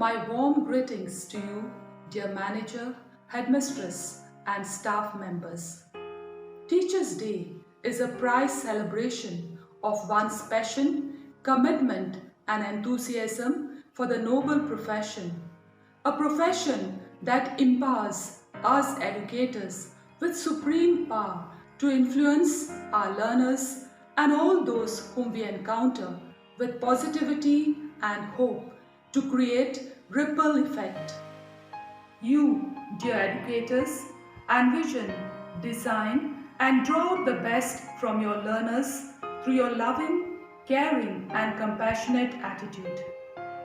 My warm greetings to you, dear manager, headmistress, and staff members. Teachers' Day is a prize celebration of one's passion, commitment, and enthusiasm for the noble profession. A profession that empowers us educators with supreme power to influence our learners and all those whom we encounter with positivity and hope to create ripple effect. You, dear educators, envision, design, and draw out the best from your learners through your loving, caring, and compassionate attitude.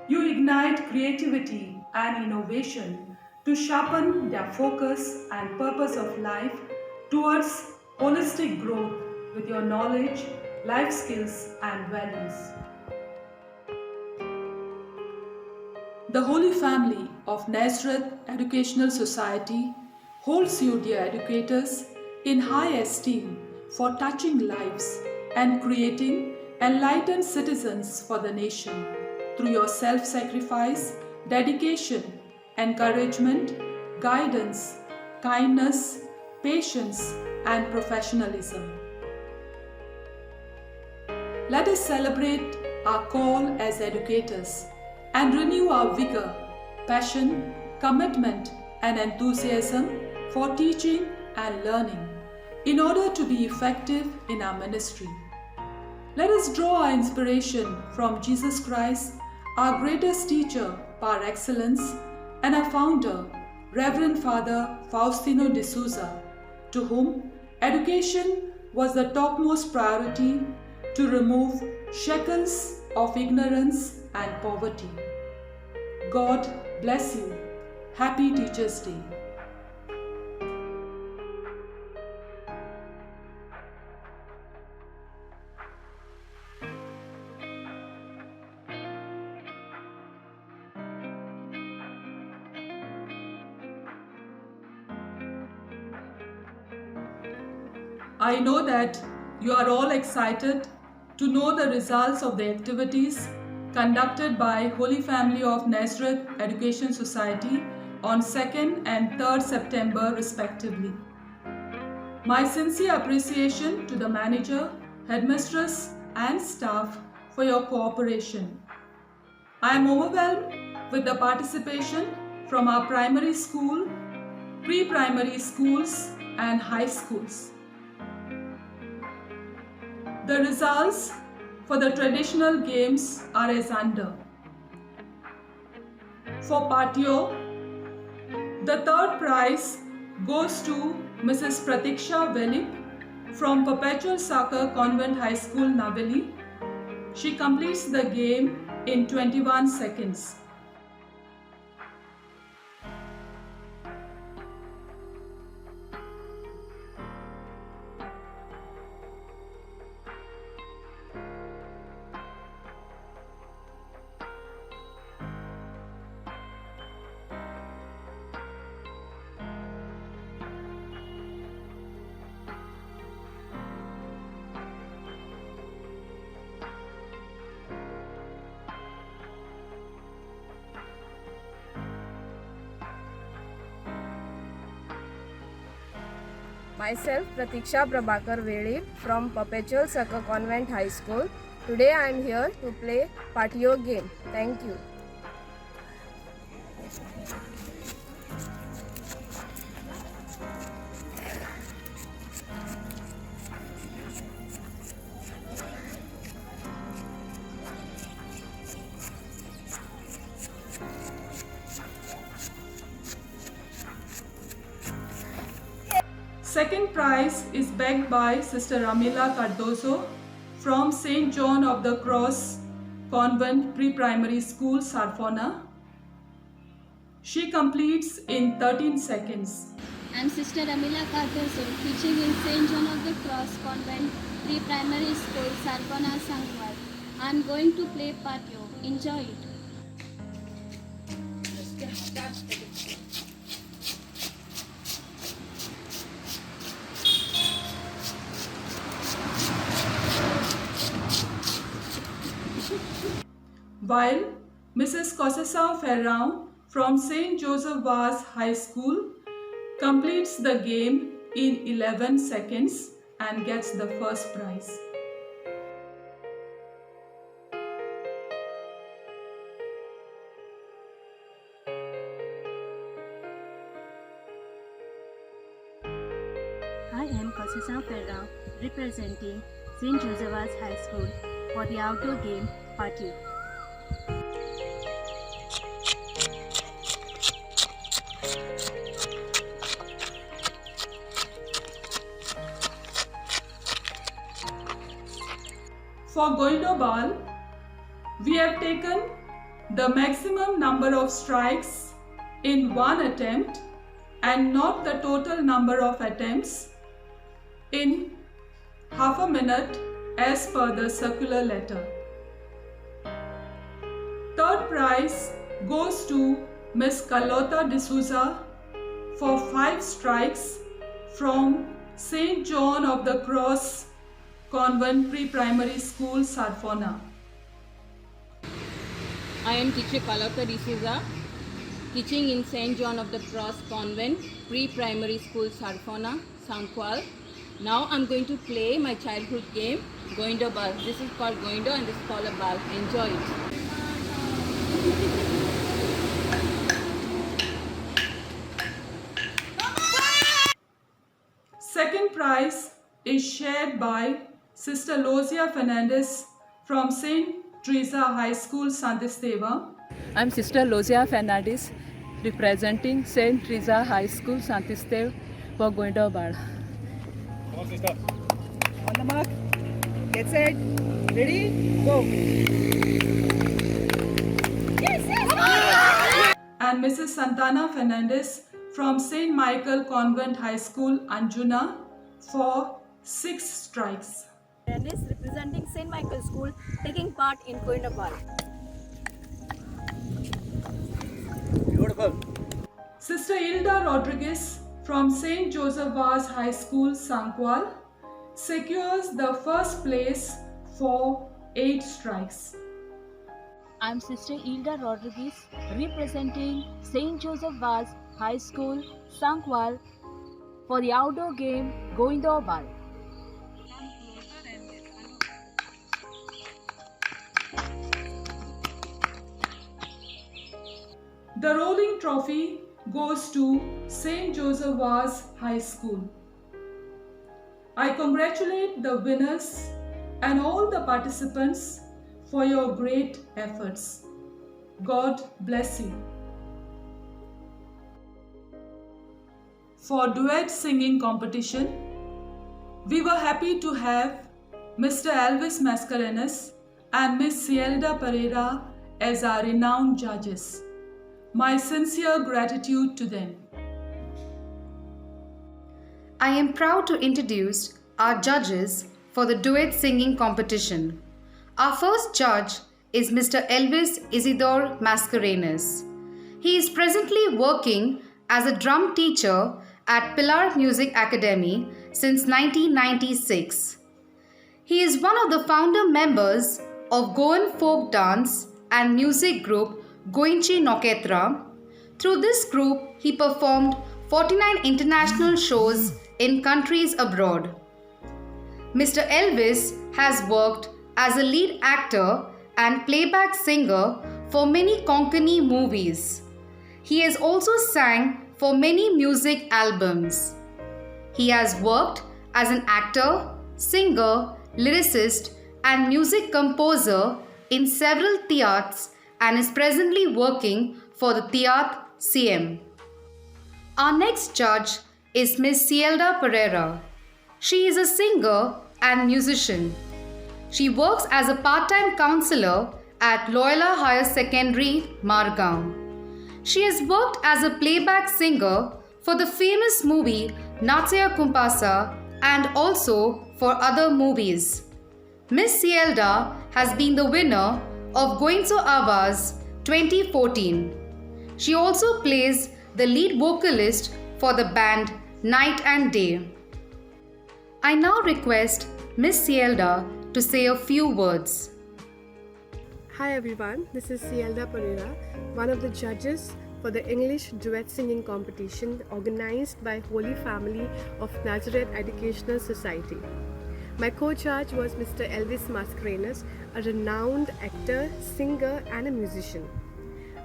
You ignite creativity and innovation to sharpen their focus and purpose of life towards holistic growth with your knowledge, life skills, and values. The Holy Family of Nazareth Educational Society holds you, dear educators, in high esteem for touching lives and creating enlightened citizens for the nation through your self-sacrifice, dedication, encouragement, guidance, kindness, patience, and professionalism. Let us celebrate our call as educators and renew our vigor, passion, commitment, and enthusiasm for teaching and learning in order to be effective in our ministry. Let us draw our inspiration from Jesus Christ, our greatest teacher par excellence, and our founder, Reverend Father Faustino de Souza, to whom education was the topmost priority to remove shackles of ignorance and poverty. God bless you. Happy Teachers' Day. I know that you are all excited to know the results of the activities conducted by Holy Family of Nazareth Education Society on 2nd and 3rd September respectively. My sincere appreciation to the manager, headmistress, and staff for your cooperation. I am overwhelmed with the participation from our primary school, pre-primary schools, and high schools. The results for the traditional games are as under. For Patio, the third prize goes to Mrs. Pratiksha Velip from Perpetual Soccer Convent High School, Naveli. She completes the game in 21 seconds. Myself, Pratiksha Prabhakar Veli from Perpetual Soccer Convent High School. Today I am here to play Patio game. Thank you. Second prize is bagged by Sister Ramila Cardoso from St. John of the Cross Convent Pre-Primary School, Sarfona. She completes in 13 seconds. I am Sister Ramila Cardoso, teaching in St. John of the Cross Convent Pre-Primary School, Sarfona, Sangwal. I am going to play Patio. Enjoy it. While Mrs. Conceição Ferrão from St. Joseph Vaz High School completes the game in 11 seconds and gets the first prize. I am Conceição Ferrão representing St. Joseph's High School for the outdoor game Patio. For Goindo Ball, we have taken the maximum number of strikes in one attempt and not the total number of attempts in half a minute as per the circular letter. Third prize goes to Miss Carlota D'Souza for 5 strikes from St. John of the Cross Convent Pre-Primary School, Sarfona. I am teacher Carlota D'Souza, teaching in St. John of the Cross Convent Pre-Primary School, Sarfona, Sankwal. Now I'm going to play my childhood game, Goindo Ball. This is called Goindo and this is called a ball. Enjoy it. Second prize is shared by Sister Lozia Fernandez from St. Teresa High School, Santisteva. I'm Sister Lozia Fernandez representing St. Teresa High School, Santistev for Goindo Ball. Come on, sister. On the mark, get set, ready, go. And Mrs. Santana Fernandez from St. Michael Convent High School, Anjuna for 6 strikes. Fernandez representing St. Michael School taking part in Goindo Ball. Beautiful. Sister Hilda Rodriguez from St. Joseph Vaz High School, Sankwal secures the first place for 8 strikes. I'm Sister Hilda Rodriguez representing St. Joseph Vaz High School, Sankwal for the outdoor game Goindo Ball. The rolling trophy goes to St. Joseph Vaz High School. I congratulate the winners and all the participants for your great efforts. God bless you. For duet singing competition, we were happy to have Mr. Elvis Mascarenhas and Miss Cielda Pereira as our renowned judges. My sincere gratitude to them. I am proud to introduce our judges for the duet singing competition. Our first judge is Mr. Elvis Isidore Mascarenhas. He is presently working as a drum teacher at Pilar Music Academy since 1996. He is one of the founder members of Goan folk dance and music group Goinchi Noketra. Through this group, he performed 49 international shows in countries abroad. Mr. Elvis has worked as a lead actor and playback singer for many Konkani movies. He has also sang for many music albums. He has worked as an actor, singer, lyricist, and music composer in several theatres and is presently working for the Theatre CM. Our next judge is Miss Cielda Pereira. She is a singer and musician. She works as a part-time counselor at Loyola Higher Secondary, Margam. She has worked as a playback singer for the famous movie Natsaya Kumpasa and also for other movies. Miss Cielda has been the winner of Goinso Avaz 2014. She also plays the lead vocalist for the band Night and Day. I now request Miss Cielda to say a few words. Hi everyone, this is Cielda Pereira, one of the judges for the English duet singing competition organized by Holy Family of Nazareth Educational Society. My co-judge was Mr. Elvis Mascarenhas, a renowned actor, singer and a musician.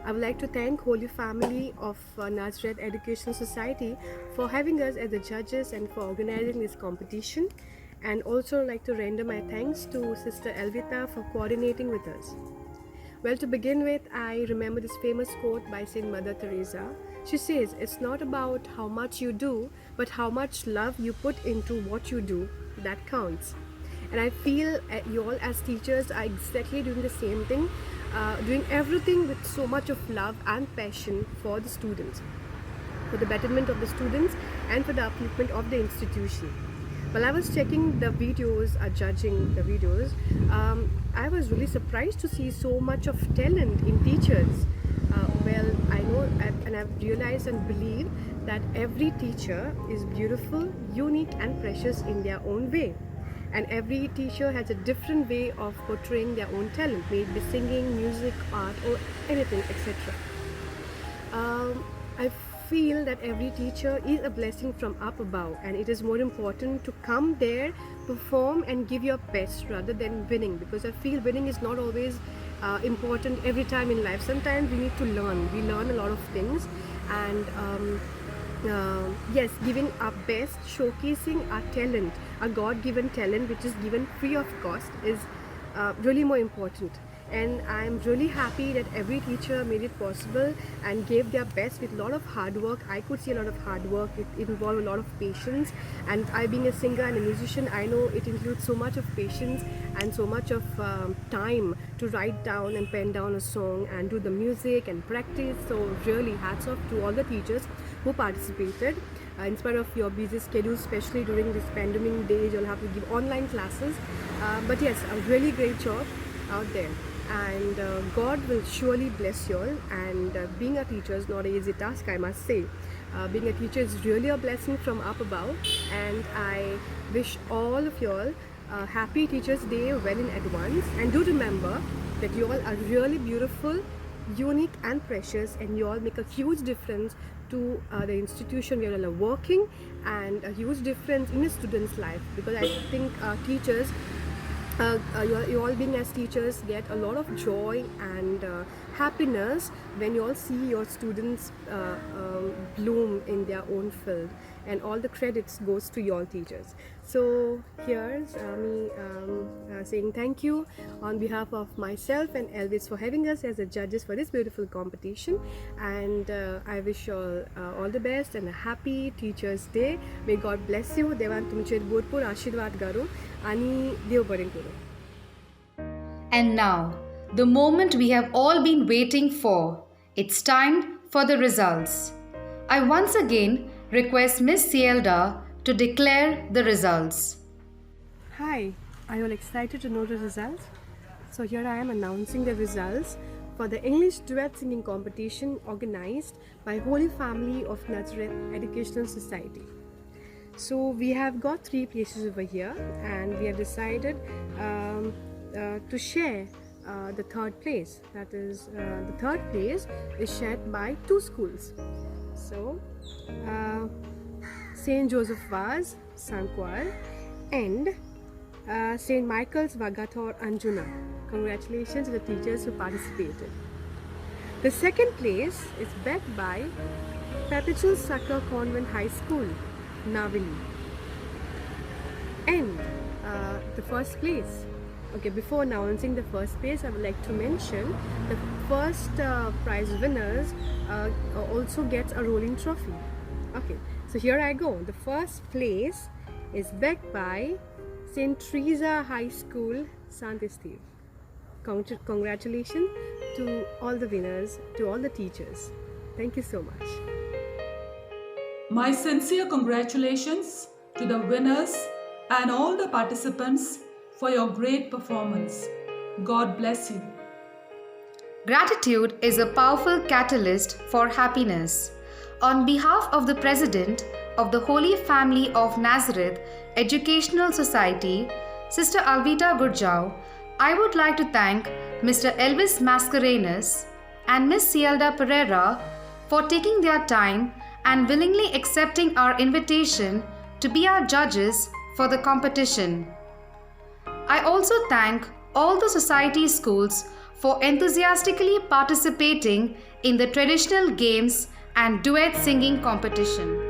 I would like to thank Holy Family of Nazareth Educational Society for having us as the judges and for organizing this competition, and also like to render my thanks to Sister Elvita for coordinating with us. Well, to begin with, I remember this famous quote by Saint Mother Teresa. She says, "It's not about how much you do, but how much love you put into what you do that counts." And I feel you all as teachers are exactly doing the same thing, doing everything with so much of love and passion for the students, for the betterment of the students and for the upliftment of the institution. While I was checking the videos, judging the videos, I was really surprised to see so much of talent in teachers. Well, I know and I've realized and believe that every teacher is beautiful, unique and precious in their own way. And every teacher has a different way of portraying their own talent, may it be singing, music, art or anything, etc. I feel that every teacher is a blessing from up above, and it is more important to come there, perform and give your best rather than winning, because I feel winning is not always important every time in life. Sometimes we need to learn. We learn a lot of things, and yes, giving our best, showcasing our talent, our God-given talent which is given free of cost is really more important. And I'm really happy that every teacher made it possible and gave their best with a lot of hard work. I could see a lot of hard work. It involved a lot of patience, and I, being a singer and a musician, I know it includes so much of patience and so much of time to write down and pen down a song and do the music and practice. So really hats off to all the teachers who participated. In spite of your busy schedule, especially during this pandemic days, you'll have to give online classes. But yes, a really great job out there. And God will surely bless you all. And being a teacher is not an easy task, I must say. Being a teacher is really a blessing from up above, and I wish all of you all happy Teachers Day well in advance. And do remember that you all are really beautiful, unique and precious, and you all make a huge difference to the institution where you all are working, and a huge difference in a student's life, because I think teachers, you all being as teachers get a lot of joy and happiness when you all see your students bloom in their own field, and all the credits goes to your teachers. So here's me saying thank you on behalf of myself and Elvis for having us as the judges for this beautiful competition, and I wish you all the best and a happy Teachers Day. May God bless you. देवान तुमचेर भरपूर आशीर्वाद करो आणि देव बरें करो. And now, the moment we have all been waiting for. It's time for the results. I once again request Miss Cielda to declare the results. Hi, are you all excited to know the results? So here I am announcing the results for the English duet singing competition organized by Holy Family of Nazareth Educational Society. So we have got 3 places over here, and we have decided to share the 3rd place. That is, the 3rd place is shared by 2 schools. So St. Joseph Vaz, Sankwal, and St. Michael's Vagathor Anjuna. Congratulations to the teachers who participated. The 2nd place is backed by Perpetual Succor Convent High School, Navili. And the 1st place. Okay, before announcing the 1st place, I would like to mention the 1st prize winners also gets a rolling trophy. Okay, so here I go. The 1st place is backed by St. Teresa High School, Sant Esteve. Congratulations to all the winners, to all the teachers. Thank you so much. My sincere congratulations to the winners and all the participants for your great performance. God bless you. Gratitude is a powerful catalyst for happiness. On behalf of the President of the Holy Family of Nazareth Educational Society, Sister Alvita Gurjau, I would like to thank Mr. Elvis Mascarenhas and Miss Cielda Pereira for taking their time and willingly accepting our invitation to be our judges for the competition. I also thank all the society schools for enthusiastically participating in the traditional games and duet singing competition.